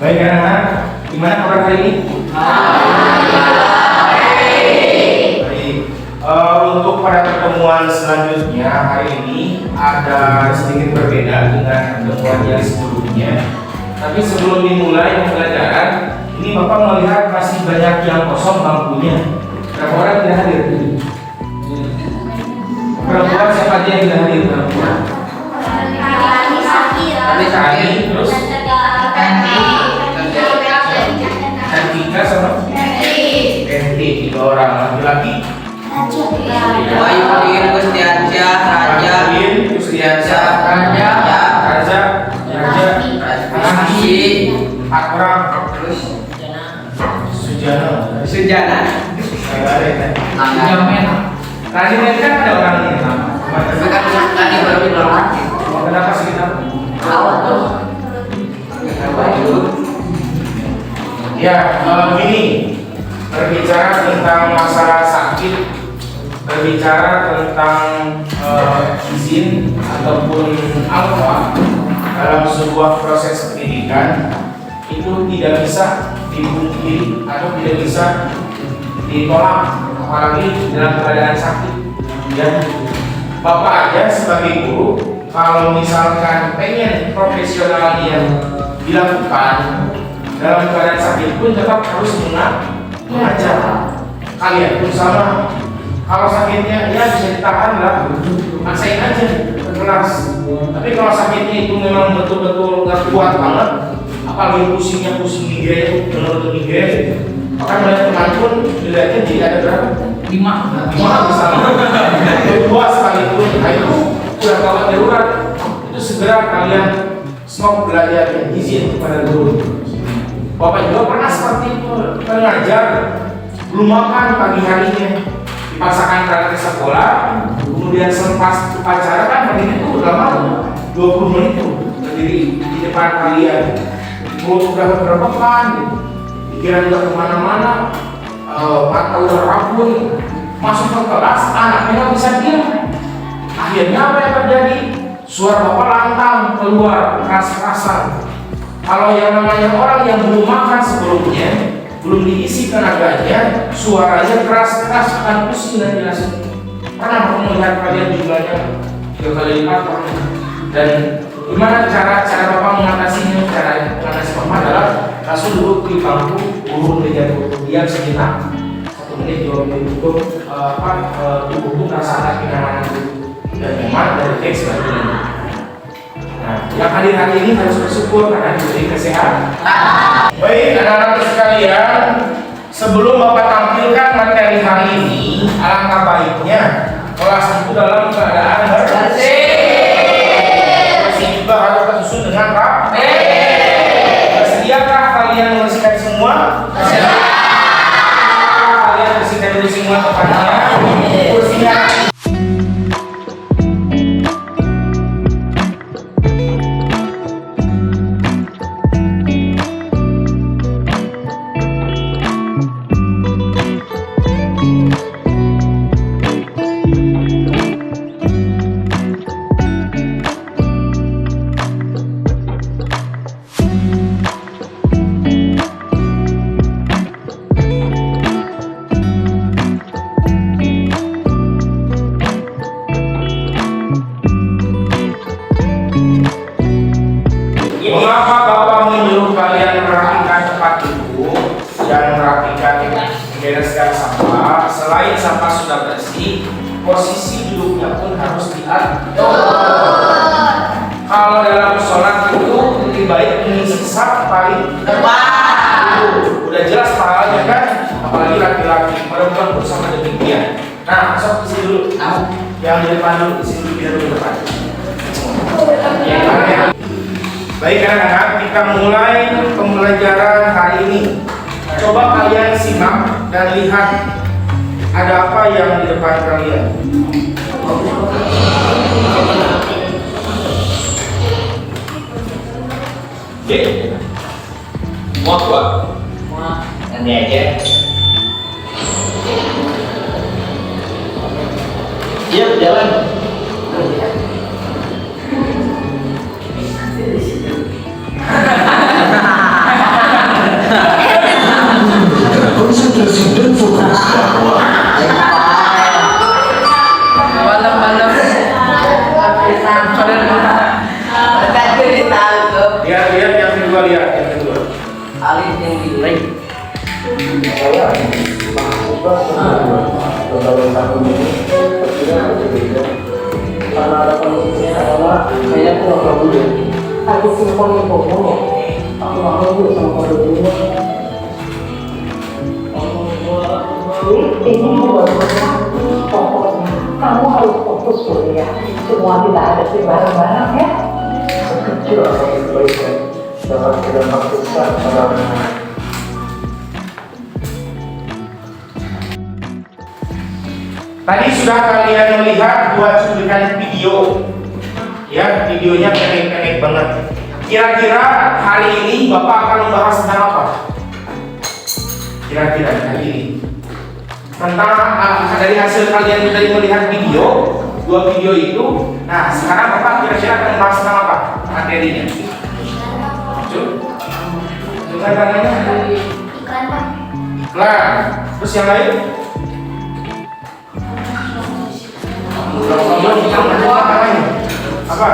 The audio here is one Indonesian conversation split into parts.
Baik anak-anak, gimana kabar hari ini? Baik. Untuk pada pertemuan selanjutnya hari ini ada sedikit berbeda dengan pertemuan yang sebelumnya. Tapi sebelum dimulai pembelajaran, ini Bapak melihat masih banyak yang kosong bangkunya. Berapa orang tidak hadir? Perempuan siapa aja yang tidak hadir? Perempuan. Kami terus. Tika sama Enti, 3 orang. Laki-laki Bayu Udin Gustiansyah Raja Gustiansyah Raja Raji 4 orang. terus Sujana tadi kan ada orang ini tapi kan tadi baru bilang kenapa sih kita awal tuh ya gini, berbicara tentang masalah sakit, berbicara tentang izin ataupun apa dalam sebuah proses pendidikan itu tidak bisa dipungkiri atau tidak bisa ditolak, apalagi dalam keadaan sakit. Ya, Bapak aja sebagai guru, kalau misalkan pengen profesional yang dilakukan dalam keadaan sakit pun tetap harus mengajar. Kalian pun sama. Kalau sakitnya ya bisa ditahan lah, maksain aja ke kelas. Tapi kalau sakitnya itu memang betul-betul nggak kuat banget, apalagi pusing migrain, benar-benar migrain, maka banyak teman pun dilihatnya jadi ada berapa? 5 misalnya. Dua sekalipun, nah itu udah gawat darurat. Itu segera kalian stop belajar izin kepada guru. Bapak juga pernah seperti itu, pengajar belum makan pagi harinya, dipaksakan berangkat ke sekolah, kemudian selepas upacara kan begini tuh lama 20 menit tuh berdiri di depan kalian, mulut udah berbeban, pikiran udah kemana-mana, mata udah rabun, masuk ke kelas anaknya nggak bisa diam. Akhirnya apa yang terjadi? Suara bapak lantang keluar keras-kerasan. Kalau yang namanya orang yang belum makan sebelumnya, belum diisi tenaganya, suaranya keras-keras akan pusing dan jelas. Pernah melihat kalian jumlahnya 3 kali lipat pernah. Dan gimana cara Bapak mengatasinya? Cara mengatasi Bapak adalah langsung duduk di bangku, urun meja duduk, diam sejenak 1 menit 2 menit untuk tubuh merasakan kenyamanan dan nyaman dari teks sebagainya. Nah, yang hadir hari ini harus bersyukur karena diberi kesehatan. Baik, anak-anak sekalian, sebelum Bapak tampilkan materi hari ini, alangkah baiknya kelas itu dalam keadaan bersih. Bersih juga harus tersusun dengan rapi. Bersediakah kalian membersihkan semua? Kalian bersihkan dulu semua tempatnya. Kursinya. Mengapa Bapak menyuruh kalian merapikan tempat duduk dan merapikan membereskan sampah? Selain sampah sudah bersih, posisi duduknya pun harus diatur. Kalau dalam sholat itu lebih baik mengisi saf paling depan. Udah jelas pahalanya kan? Apalagi laki-laki, perempuan pun sama demikian. Nah, masuk isi dulu. Yang di depan dulu, isi dulu biar dulu depan. Baik anak-anak, kita mulai pembelajaran hari ini. Coba kalian simak dan lihat ada apa yang di depan kalian. Oke, muat. Nanti aja. Siap jalan. Tadi ditangkap. Lihat yang kedua, lihat yang kedua. Alif yang dilek. Karena ada kondisinya adalah kayaknya aku nggak tahu dulu. Aku telepon ke Bobo, aku nggak tahu dulu sama kode dulu. Ini buat pokoknya kamu harus fokus kuliah. Semua tidak ada di bareng-bareng ya. Sekecil apa kebaikan dapat berdampak besar pada orang. Tadi sudah kalian melihat dua cuplikan video, ya videonya pendek-pendek banget. Kira-kira hari ini Bapak akan membahas tentang apa? Kira-kira hari ini tentang dari hasil kalian tadi melihat video, dua video itu. Nah sekarang Bapak kira-kira akan membahas tentang apa materinya? Coba tangannya. Iklan. Terus yang lain? Apa?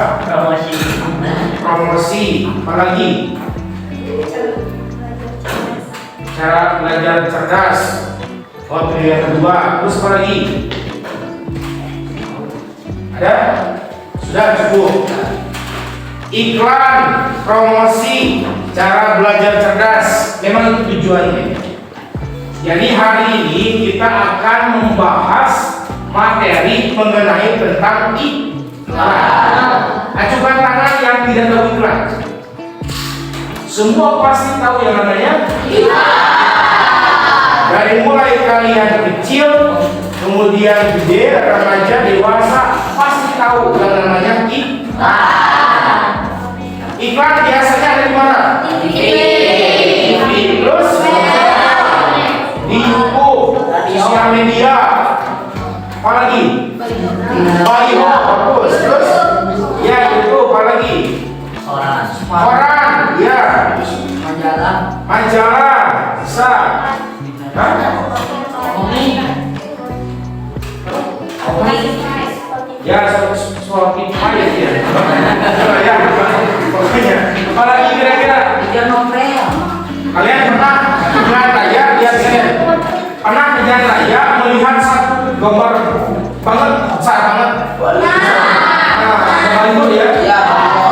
Promosi. Apa lagi? Cara belajar cerdas. Oh, yang kedua. Terus apa lagi? Ada? Sudah cukup. Iklan, promosi, cara belajar cerdas. Memang itu tujuannya. Jadi hari ini kita akan membahas materi mengenai tentang iklan. Acukan tangan yang tidak tahu iklan. Semua pasti tahu yang namanya iklan. Dari mulai kalian kecil, kemudian gede, remaja, dewasa, pasti tahu yang namanya iklan. Iklan biasanya ada di mana? TV, terus di YouTube, sosial media. Apa lagi? Oh iya, bagus. Terus ya itu apa lagi? Koran, ya. Majalah, bisa. Hah? Ya, Spotify ya. Ya, pokoknya. Apa lagi kira-kira? Kalian pernah ke jalan raya? Lihat saya. Pernah ke jalan raya melihat satu gambar banget, besar banget. Nah, gambar itu ya.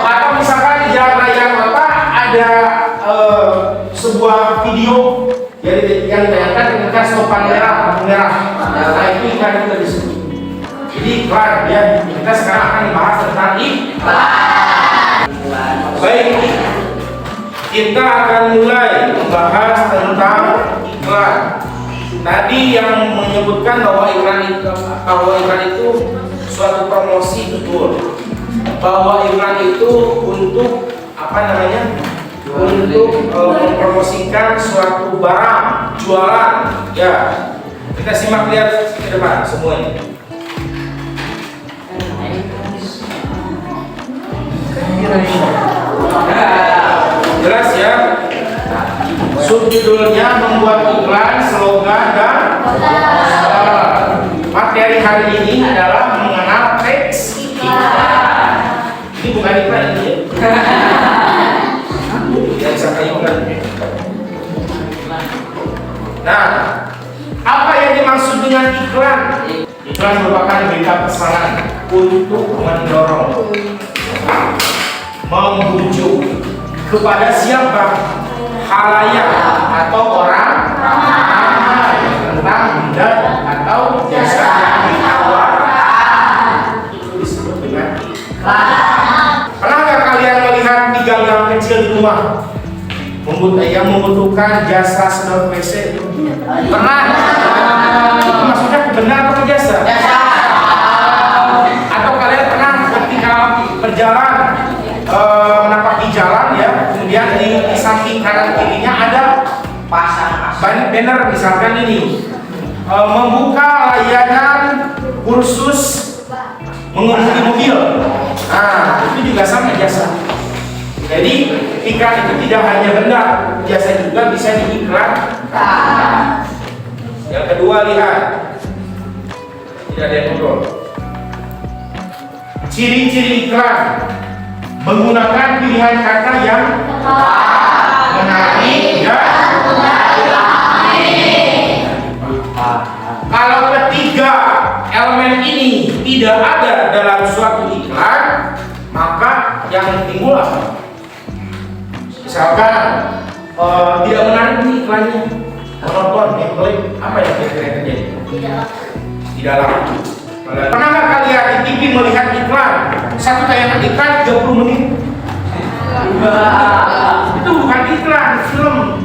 Atau misalkan di jalan raya kota ada sebuah video yang ditayangkan ketika stopan merah. Nah itu iklan kita disebut. Jadi iklan ya. Kita sekarang akan membahas tentang iklan. Baik, kita akan mulai membahas tentang iklan. Tadi yang menyebutkan bahwa iklan itu suatu promosi, betul. Bahwa iklan itu untuk apa namanya? Untuk mempromosikan suatu barang, jualan. Ya, kita simak lihat ke depan semuanya. Jelas ya. Subjudulnya membuat iklan, slogan dan materi hari ini adalah mengenal teks iklan. Ini bukan iklan ini ya. Tidak bisa iklan. Nah, apa yang dimaksud dengan iklan? Iklan merupakan berita pesanan untuk mendorong, membujuk kepada siapa? Halayak atau orang tentang benda atau jasa yang ditawarkan. Itu disebut dengan iklan. Pernah nggak kalian melihat di gang-gang kecil di rumah yang membutuhkan jasa sedot WC? Pernah? Itu maksudnya benar atau jasa? Atau kalian pernah ketika berjalan menapaki jalan ya, kemudian di samping kanan kirinya ada banner misalkan ini membuka layanan kursus mengemudi mobil. Nah, itu juga sama jasa. Jadi iklan itu tidak hanya benda, jasa juga bisa diiklankan. Yang kedua lihat, tidak ada yang ngobrol. Ciri-ciri iklan menggunakan pilihan kata yang menarik dan kalau ketiga elemen ini tidak ada dalam suatu iklan, maka yang timbul apa? Misalkan tidak menarik nih iklannya, monoton, klik, apa yang kira-kira terjadi? Tidak laku. Pernah nggak kalian di TV melihat iklan? Satu tayangan iklan 30 menit? Itu bukan iklan, film.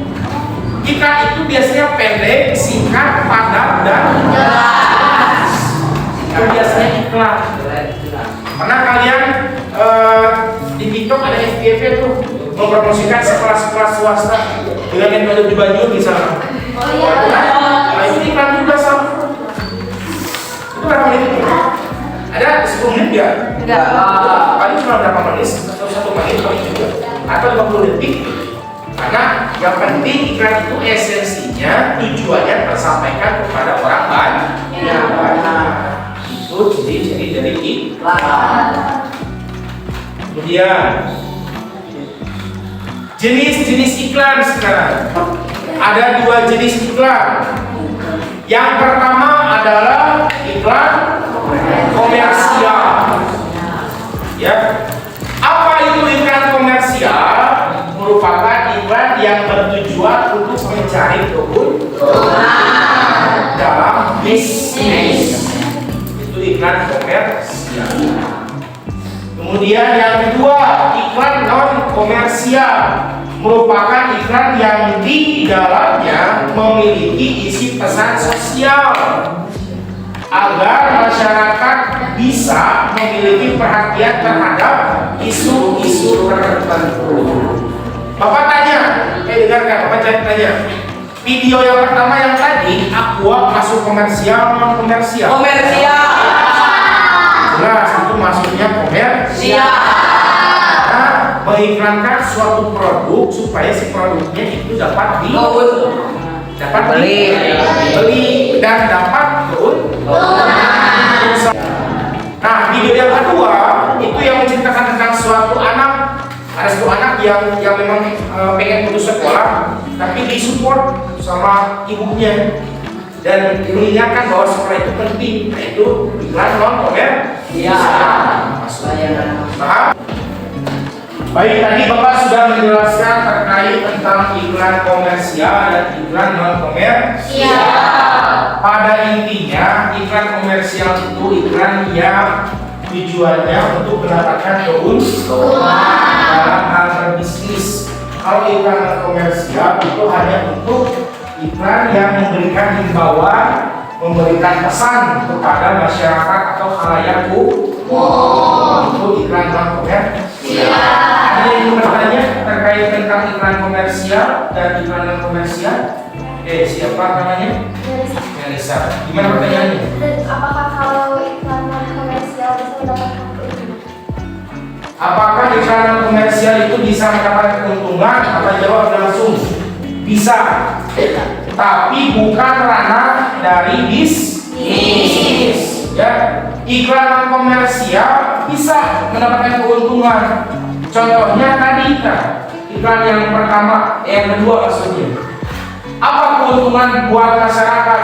Iklan itu biasanya pendek, singkat, padat, dan jelas. Itu biasanya iklan. Pernah kalian di TikTok ada FYP tuh mempromosikan sekolah-sekolah swasta dengan metode baju misalnya. Oh iya. Nah, itu iklan juga sama. Itu berapa menit itu? Ada 10 menit ya? Enggak. Paling cuma berapa menit? Satu menit paling juga. Atau 50 detik. Karena yang penting iklan itu esensinya tujuannya tersampaikan kepada orang banyak. Itu ciri-ciri dari iklan. Kemudian jenis-jenis iklan sekarang. Ada 2 jenis iklan. Yang pertama adalah iklan komersial. Ya. Apa itu iklan komersial? Merupakan iklan yang bertujuan untuk mencari keuntungan dalam bisnis. Itu iklan komersial. Kemudian yang kedua, iklan non komersial merupakan iklan yang di dalamnya memiliki isi pesan sosial agar masyarakat bisa memiliki perhatian terhadap isu-isu tertentu. Bapak tanya, dengarkan, Bapak tanya. Video yang pertama yang tadi, Aqua masuk komersial non komersial? Komersial. Jelas itu masuknya komersial. Nah, mengiklankan suatu produk supaya si produknya itu dapat dibeli dan dapat keuntungan. Nah, video yang kedua itu yang menceritakan tentang suatu anak. Ada satu anak yang memang pengen putus sekolah, tapi disupport sama ibunya dan mengingatkan bahwa sekolah itu penting. Nah, itu iklan non komersial. Paham? Baik, tadi Bapak sudah menjelaskan terkait tentang iklan komersial dan iklan non komersial. Pada intinya, iklan komersial itu iklan yang tujuannya untuk mendapatkan keuntungan dalam hal berbisnis. Kalau iklan komersial itu hanya untuk iklan yang memberikan himbauan, memberikan pesan kepada masyarakat atau khalayak umum. Itu iklan non komersial. Ada yang bertanya terkait tentang iklan komersial dan iklan non komersial? Siapa namanya? Melisa. Gimana pertanyaannya? Apakah kalau iklan non komersial bisa mendapatkan keuntungan? Apakah iklan non komersial itu bisa mendapatkan keuntungan? Apa jawab langsung? Bisa. Tapi bukan ranah dari bisnis. Ya, iklan non komersial bisa mendapatkan keuntungan. Contohnya tadi iklan yang pertama, yang kedua maksudnya. Apa keuntungan buat masyarakat?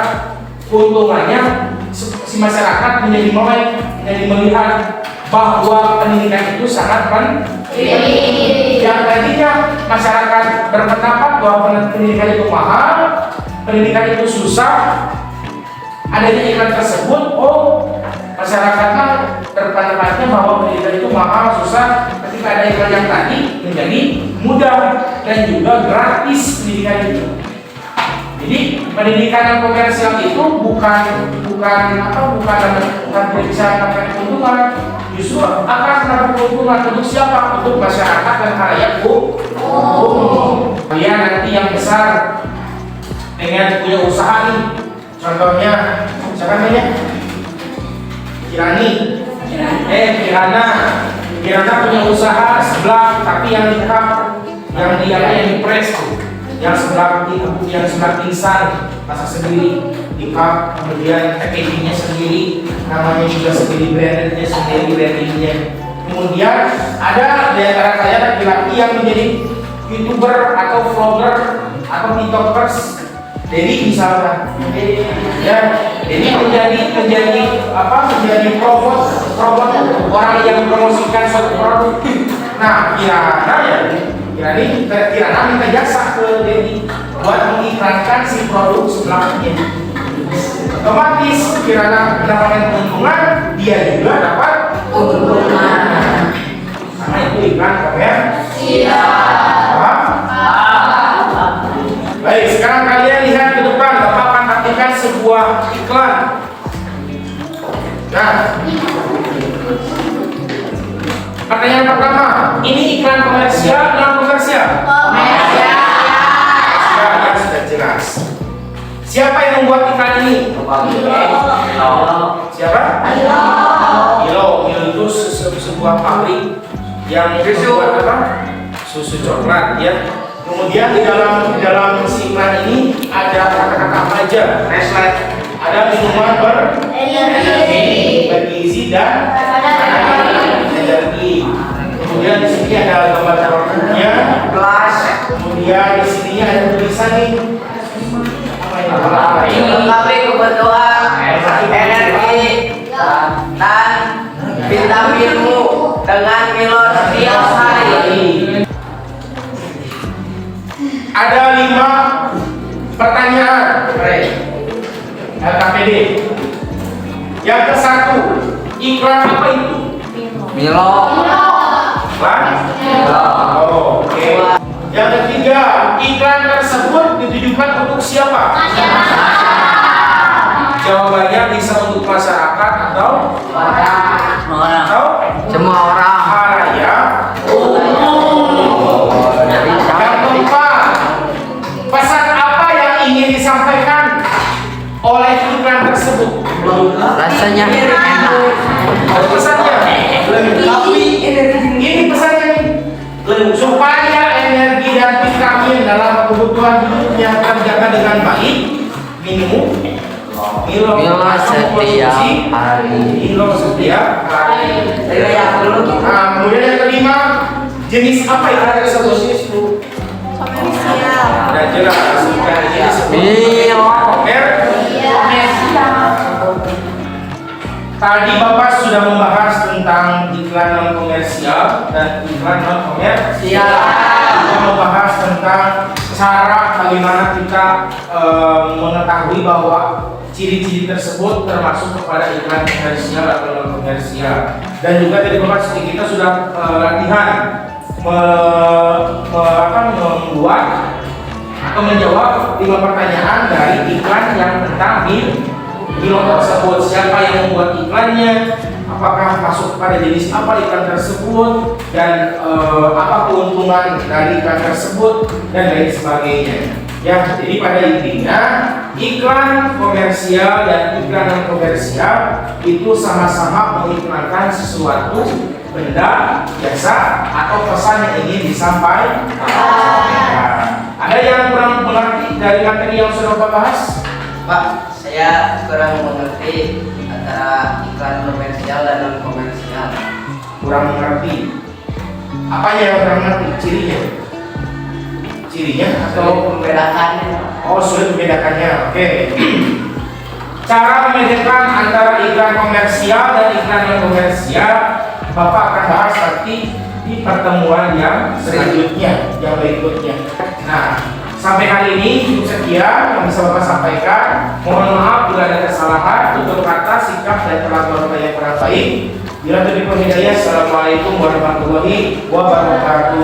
Keuntungannya si masyarakat menjadi melek, menjadi melihat bahwa pendidikan itu sangat penting. Yang tadinya masyarakat berpendapat bahwa pendidikan itu mahal, pendidikan itu susah, adanya iklan tersebut, masyarakat berpendapatnya bahwa pendidikan itu mahal, susah. Ketika ada iklan yang tadi menjadi mudah dan juga gratis pendidikan itu. Jadi pendidikan yang komersial itu bukan bisa mendapatkan keuntungan, justru akan mendapat keuntungan untuk siapa? Untuk masyarakat dan khalayak umum. Kalian nanti yang besar dengan punya usaha nih, contohnya siapa namanya? Kirana punya usaha sebelah, tapi yang lengkap, yang di press tuh. Yang sebelah pingsan masak sendiri. dikap, kemudian packagingnya sendiri, namanya juga sendiri, brandednya sendiri, brandingnya. Kemudian ada di antara kalian laki-laki yang menjadi YouTuber atau vlogger atau TikTokers. Jadi misalnya, ya, jadi menjadi robot orang yang mempromosikan suatu produk. Nah, Kirana minta jasa ke Dedi buat mengiklankan si produk sebelahnya. Otomatis Kirana mendapatkan keuntungan, dia juga dapat keuntungan. Karena itu iklan komersial. Baik, sekarang kalian lihat ke depan. Bapak akan praktikkan sebuah iklan. Nah, pertanyaan pertama, ini iklan komersial atau komersial? Komersial. Sudah jelas. Siapa yang membuat iklan ini? Siapa? Ilo itu sebuah pabrik yang membuat apa? Susu coklat, ya. Kemudian di dalam si iklan ini ada kata-kata apa aja? Nestle. Ada minuman bergizi dan energi. Kemudian di sini ada gambar produknya, kelas. Kemudian di sini ada tulisan nih. Apa ini? Melengkapi kebutuhan energi dan vitaminmu dengan Milo setiap hari. Ada 5 pertanyaan LKPD. Yang ke-1, iklan apa itu? Milo. Iklan? Oh, oke. Yang ketiga, iklan tersebut ditujukan untuk siapa? Jawabannya bisa untuk masyarakat atau Semua orang. halayak umum. Yang keempat, pesan apa yang ingin disampaikan oleh iklan tersebut? Rasanya enak. Pesannya ini pesannya nih, supaya energi dan vitamin dalam kebutuhan hidupnya terjaga dengan baik, minum Milo setiap hari. Milo setiap hari. Nah, kemudian yang kelima, jenis apa iklan tersebut? Komersial. Sudah jelas, sudah jenis Milo. Tadi Bapak sudah membahas tentang iklan non komersial dan iklan non komersial. Kita membahas tentang cara bagaimana kita mengetahui bahwa ciri-ciri tersebut termasuk kepada iklan komersial atau non komersial. Dan juga tadi Bapak kita sudah latihan membuat atau menjawab 5 pertanyaan dari iklan yang tentang Milo tersebut. Siapa yang membuat iklannya, apakah masuk kepada jenis apa iklan tersebut, dan apa keuntungan dari iklan tersebut, dan lain sebagainya. Ya, jadi pada intinya iklan komersial dan iklan non komersial itu sama-sama mengiklankan sesuatu benda, jasa, atau pesan yang ingin disampaikan. Ada yang kurang mengerti dari materi yang sudah Bapak bahas? Pak, saya kurang mengerti antara iklan komersial dan non komersial. Kurang mengerti. Apanya yang kurang mengerti? Cirinya? Cirinya atau Membedakannya. oh, sulit membedakannya. Oke. Cara membedakan antara iklan komersial dan iklan non komersial Bapak akan bahas nanti di pertemuan yang selanjutnya, yang berikutnya. Nah, sampai hari ini cukup sekian yang bisa Bapak sampaikan. Mohon maaf bila ada kesalahan, tutur kata, sikap, dan perlakuan yang kurang baik. Bila terjadi hidayah, assalamualaikum warahmatullahi wabarakatuh.